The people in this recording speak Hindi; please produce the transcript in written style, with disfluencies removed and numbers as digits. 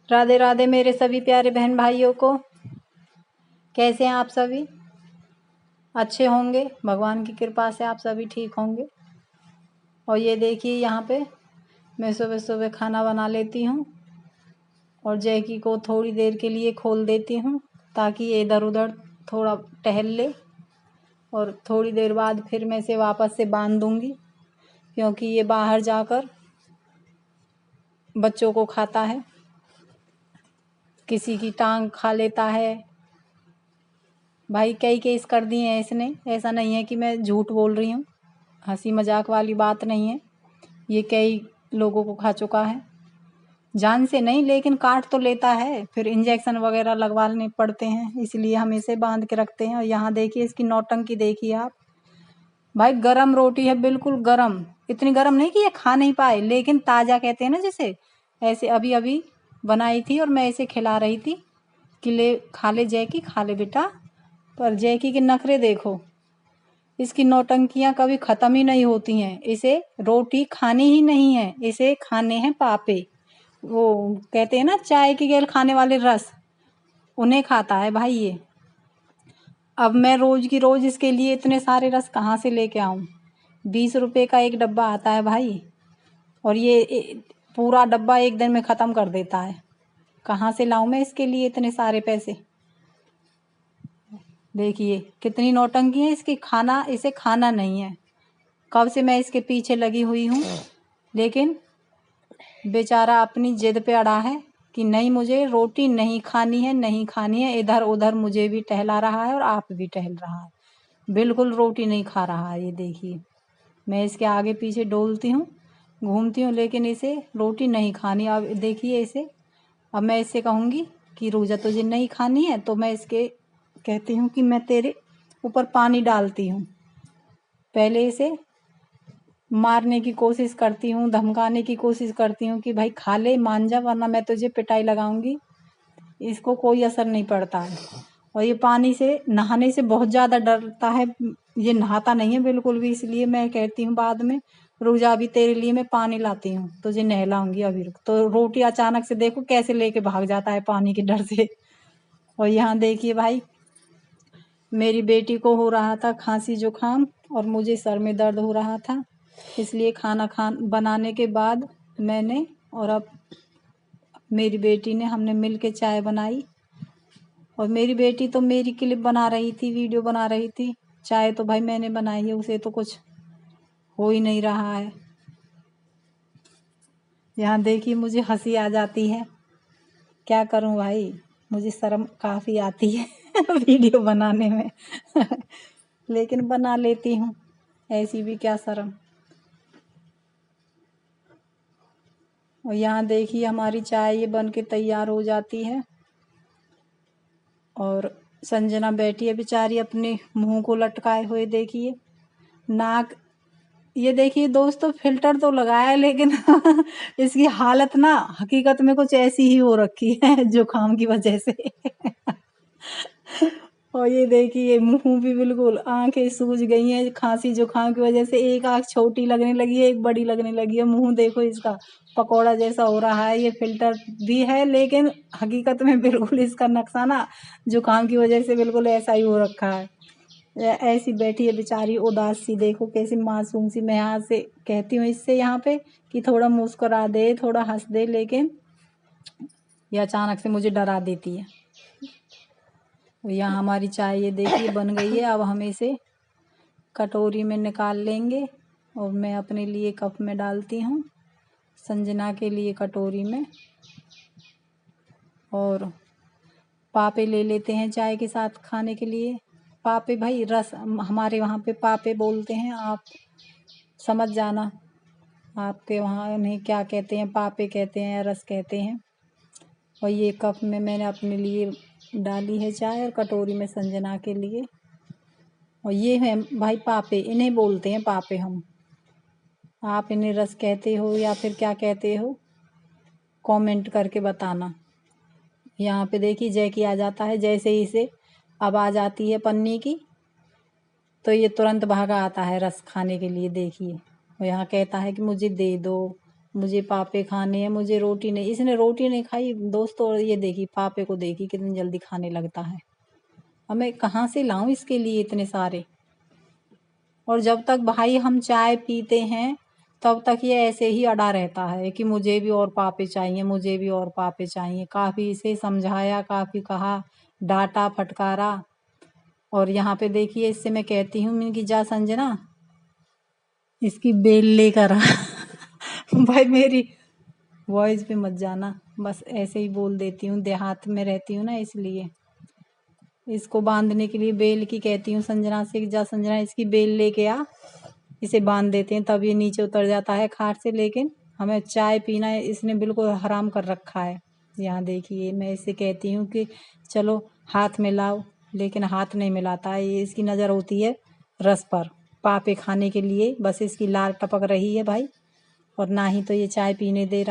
राधे राधे मेरे सभी प्यारे बहन भाइयों को। कैसे हैं आप सभी? अच्छे होंगे, भगवान की कृपा से आप सभी ठीक होंगे। और ये देखिए यहाँ पे मैं सुबह सुबह खाना बना लेती हूँ और जैकी को थोड़ी देर के लिए खोल देती हूँ ताकि ये इधर उधर थोड़ा टहल ले, और थोड़ी देर बाद फिर मैं इसे वापस से बांध दूँगी क्योंकि ये बाहर जाकर बच्चों को खाता है, किसी की टांग खा लेता है। भाई कई केस कर दिए हैं इसने, ऐसा नहीं है कि मैं झूठ बोल रही हूँ, हंसी मजाक वाली बात नहीं है। ये कई लोगों को खा चुका है, जान से नहीं लेकिन काट तो लेता है, फिर इंजेक्शन वगैरह लगवाने पड़ते हैं, इसलिए हम इसे बांध के रखते हैं। और यहाँ देखिए इसकी नौटंकी देखिए आप। भाई गरम रोटी है, बिल्कुल गरम, इतनी गरम नहीं कि ये खा नहीं पाए, लेकिन ताज़ा कहते हैं ना जिसे, ऐसे अभी अभी बनाई थी और मैं इसे खिला रही थी कि ले खा ले जैकी, खा ले बेटा। पर जैकी के नखरे देखो, इसकी नौटंकियां कभी ख़त्म ही नहीं होती हैं। इसे रोटी खानी ही नहीं है, इसे खाने हैं पापे। वो कहते हैं ना चाय की गेल खाने वाले रस, उन्हें खाता है भाई ये। अब मैं रोज़ की रोज़ इसके लिए इतने सारे रस कहाँ से लेके आऊँ? 20 रुपए का एक डब्बा आता है भाई, और ये पूरा डब्बा एक दिन में ख़त्म कर देता है। कहाँ से लाऊं मैं इसके लिए इतने सारे पैसे? देखिए कितनी नौटंकी है इसकी, इसे खाना नहीं है। कब से मैं इसके पीछे लगी हुई हूँ, लेकिन बेचारा अपनी जिद पे अड़ा है कि नहीं मुझे रोटी नहीं खानी है, नहीं खानी है। इधर उधर मुझे भी टहला रहा है और आप भी टहल रहा है, बिल्कुल रोटी नहीं खा रहा है। ये देखिए मैं इसके आगे पीछे डोलती हूँ, घूमती हूँ, लेकिन इसे रोटी नहीं खानी। अब देखिए इसे, अब मैं इससे कहूँगी कि रोजा तुझे नहीं खानी है तो मैं इसके कहती हूँ कि मैं तेरे ऊपर पानी डालती हूँ। पहले इसे मारने की कोशिश करती हूँ, धमकाने की कोशिश करती हूँ कि भाई खा ले, मान जा, वरना मैं तुझे पिटाई लगाऊंगी। इसको कोई असर नहीं पड़ता है, और ये पानी से नहाने से बहुत ज़्यादा डरता है। ये नहाता नहीं है बिल्कुल भी, इसलिए मैं कहती हूँ बाद में, रुक जा अभी तेरे लिए मैं पानी लाती हूँ, तुझे नहलाऊंगी अभी रुक। तो रोटी अचानक से देखो कैसे लेके भाग जाता है पानी के डर से। और यहाँ देखिए भाई, मेरी बेटी को हो रहा था खांसी जुकाम और मुझे सर में दर्द हो रहा था, इसलिए खाना बनाने के बाद मैंने और अब मेरी बेटी ने, हमने मिल के चाय बनाई। और मेरी बेटी तो मेरी क्लिप बना रही थी, वीडियो बना रही थी, चाय तो भाई मैंने बनाई है, उसे तो कुछ हो ही नहीं रहा है। यहाँ देखिए मुझे हंसी आ जाती है, क्या करूं भाई, मुझे शर्म काफ़ी आती है वीडियो बनाने में लेकिन बना लेती हूँ, ऐसी भी क्या शर्म। और यहाँ देखिए हमारी चाय ये बन के तैयार हो जाती है, और संजना बैठी है बेचारी अपने मुंह को लटकाए हुए, देखिए नाक। ये देखिए दोस्तों फिल्टर तो लगाया है, लेकिन इसकी हालत ना हकीकत में कुछ ऐसी ही हो रखी है जुकाम की वजह से और ये देखिए मुंह भी बिल्कुल, आंखें सूज गई हैं खांसी जुकाम की वजह से, एक आंख छोटी लगने लगी है, एक बड़ी लगने लगी है। मुंह देखो इसका पकौड़ा जैसा हो रहा है। ये फिल्टर भी है, लेकिन हकीकत में बिल्कुल इसका नक्शा ना जुकाम की वजह से बिल्कुल ऐसा ही हो रखा है। ऐसी बैठी है बेचारी उदास सी, देखो कैसी मासूम सी। मैं यहाँ से कहती हूँ इससे यहाँ पे कि थोड़ा मुस्कुरा दे, थोड़ा हंस दे, लेकिन ये अचानक से मुझे डरा देती है। यहाँ हमारी चाय ये देखिए बन गई है, अब हम इसे कटोरी में निकाल लेंगे और मैं अपने लिए कप में डालती हूँ, संजना के लिए कटोरी में, और पापे ले लेते हैं चाय के साथ खाने के लिए। पापे भाई रस, हमारे वहाँ पे पापे बोलते हैं, आप समझ जाना आपके वहाँ उन्हें क्या कहते हैं, पापे कहते हैं या रस कहते हैं। और ये कप में मैंने अपने लिए डाली है चाय और कटोरी में संजना के लिए। और ये है भाई पापे, इन्हें बोलते हैं पापे हम। आप इन्हें रस कहते हो या फिर क्या कहते हो, कमेंट करके बताना। यहाँ पे देखिए जैकी आ जाता है, जैसे ही इसे आवाज़ आती है पन्नी की तो ये तुरंत भागा आता है रस खाने के लिए, देखिए। और यहाँ कहता है कि मुझे दे दो, मुझे पापे खाने हैं, मुझे रोटी नहीं। इसने रोटी नहीं खाई दोस्तों, और ये देखी पापे को, देखी कितनी जल्दी खाने लगता है। अब मैं कहाँ से लाऊं इसके लिए इतने सारे। और जब तक भाई हम चाय पीते हैं तब तक ये ऐसे ही अड़ा रहता है कि मुझे भी और पापे चाहिए, मुझे भी और पापे चाहिए। काफ़ी इसे समझाया, काफ़ी कहा, डांटा, फटकारा। और यहाँ पे देखिए इससे मैं कहती हूँ कि जा संजना इसकी बेल लेकर आ। भाई मेरी वॉइस पे मत जाना, बस ऐसे ही बोल देती हूँ, देहात में रहती हूँ ना इसलिए। इसको बांधने के लिए बेल की कहती हूँ संजना से कि जा संजना इसकी बेल लेके आ, इसे बांध देते हैं तब ये नीचे उतर जाता है खाट से। लेकिन हमें चाय पीना है इसने बिल्कुल हराम कर रखा है। यहाँ देखिए मैं इसे कहती हूँ कि चलो हाथ मिलाओ, लेकिन हाथ नहीं मिलाता है। ये इसकी नज़र होती है रस पर, पापे खाने के लिए बस इसकी लार टपक रही है भाई, और ना ही तो ये चाय पीने दे रहा।